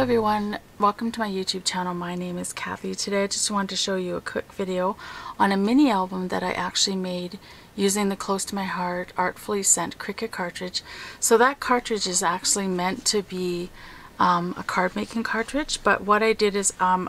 everyone, welcome to my YouTube channel. My name is Kathy. Today I just wanted to show you a quick video on a mini album that I actually made using the Close to My Heart Artfully Sent Cricut Cartridge. So that cartridge is actually meant to be a card making cartridge, but what I did is a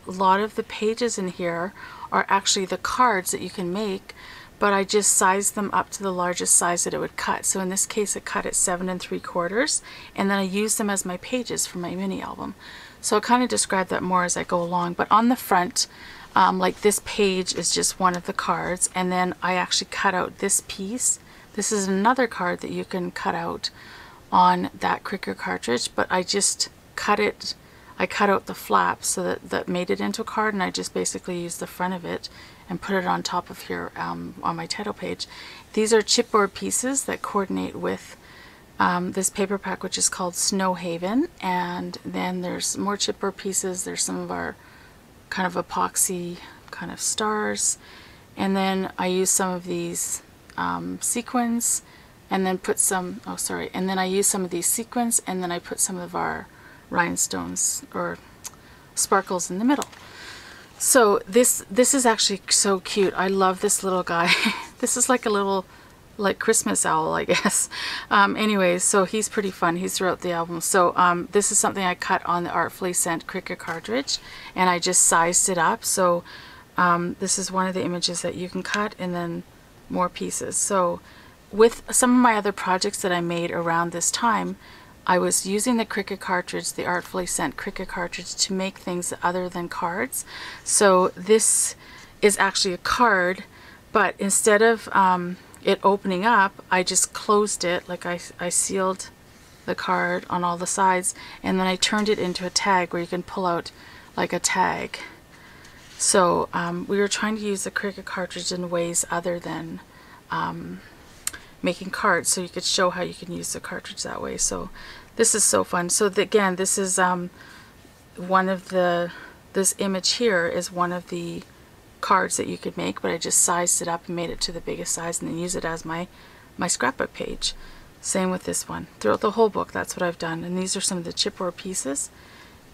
lot of the pages in here are actually the cards that you can make, but I just sized them up to the largest size that it would cut. So in this case it cut at 7 3/4, and then I used them as my pages for my mini album. So I'll kind of describe that more as I go along, but on the front, like this page is just one of the cards, and then I actually cut out this piece. This is another card that you can cut out on that Cricut cartridge, but I just cut it. I cut out the flap so that made it into a card, and I just basically used the front of it and put it on top of here on my title page. These are chipboard pieces that coordinate with this paper pack, which is called Snowhaven, and then there's more chipboard pieces. There's some of our kind of epoxy kind of stars, and then I use some of these sequins, and then put some, and then I use some of these sequins, and then I put some of our rhinestones or sparkles in the middle. So this is actually so cute. I love this little guy. This is like a little Christmas owl, I guess. Anyways, so he's pretty fun. He's throughout the album. So this is something I cut on the Artfully Sent Cricut cartridge, and I just sized it up. So this is one of the images that you can cut, and then more pieces. So with some of my other projects that I made around this time, I was using the Cricut cartridge, the Artfully Sent Cricut cartridge, to make things other than cards. So this is actually a card, but instead of it opening up, I just closed it, like I sealed the card on all the sides, and then I turned it into a tag where you can pull out like a tag. So we were trying to use the Cricut cartridge in ways other than making cards, so you could show how you can use the cartridge that way. So this is so fun. So again, this is one of this image here is one of the cards that you could make, but I just sized it up and made it to the biggest size, and then use it as my scrapbook page. Same with this one. Throughout the whole book, that's what I've done. And these are some of the chipboard pieces.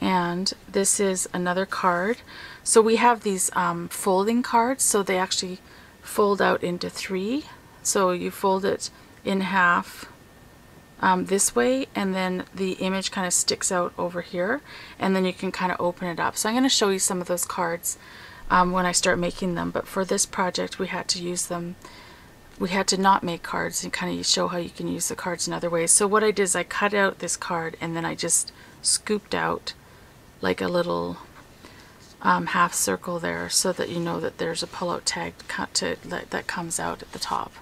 And this is another card. So we have these folding cards, so they actually fold out into 3. So you fold it in half this way, and then the image kind of sticks out over here, and then you can kind of open it up. So I'm going to show you some of those cards when I start making them, but for this project we had to use them. We had to not make cards and kind of show how you can use the cards in other ways. So what I did is I cut out this card, and then I just scooped out like a little half circle there, so that you know that there's a pull-out tag that comes out at the top.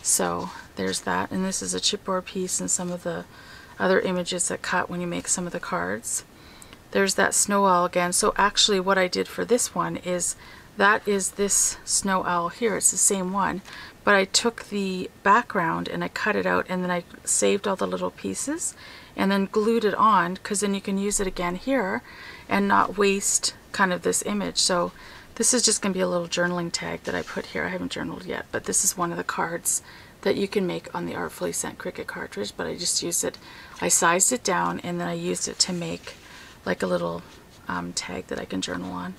So there's that, and this is a chipboard piece and some of the other images that cut when you make some of the cards. There's that snow owl again. So actually what I did for this one is, that is this snow owl here. It's the same one, but I took the background and I cut it out, and then I saved all the little pieces and then glued it on, because then you can use it again here and not waste kind of this image. So this is just going to be a little journaling tag that I put here. I haven't journaled yet, but this is one of the cards that you can make on the Artfully Sent Cricut cartridge, but I just used it. I sized it down, and then I used it to make like a little tag that I can journal on.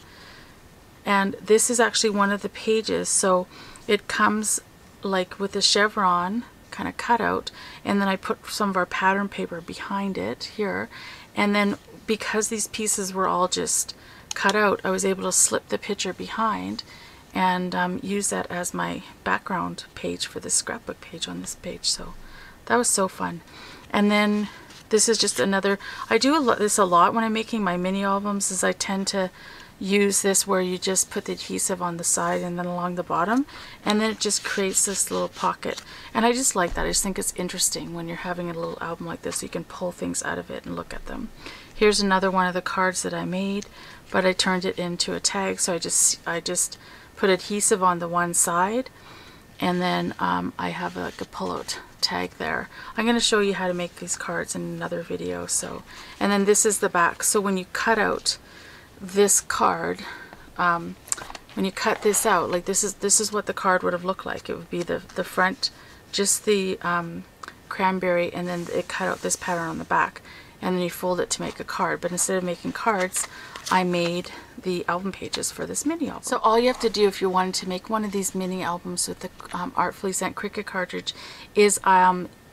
And this is actually one of the pages, so it comes like with a chevron kind of cutout, and then I put some of our pattern paper behind it here, and then because these pieces were all just cut out, I was able to slip the picture behind and use that as my background page for this scrapbook page on this page. So that was so fun. And then this is just another, I do this a lot when I'm making my mini albums, is I tend to use this where you just put the adhesive on the side and then along the bottom, and then it just creates this little pocket. And I just like that. I just think it's interesting when you're having a little album like this, so you can pull things out of it and look at them. Here's another one of the cards that I made, but I turned it into a tag. So I just put adhesive on the one side, and then I have like a pull-out tag there. I'm going to show you how to make these cards in another video. So, and then this is the back. So when you cut out this card, when you cut this out, like this is what the card would have looked like. It would be the front, just the cranberry, and then it cut out this pattern on the back. and then you fold it to make a card. But instead of making cards, I made the album pages for this mini album. So all you have to do if you wanted to make one of these mini albums with the Artfully Sent Cricut cartridge is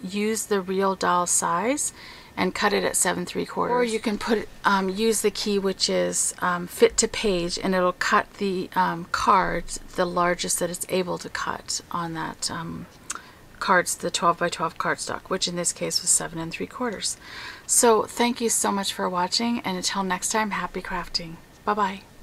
use the real doll size and cut it at 7 3/4. Or you can put use the key, which is fit to page, and it'll cut the cards the largest that it's able to cut on that cards, the 12 by 12 cardstock, which in this case was 7 3/4. So thank you so much for watching, and until next time, happy crafting. Bye bye.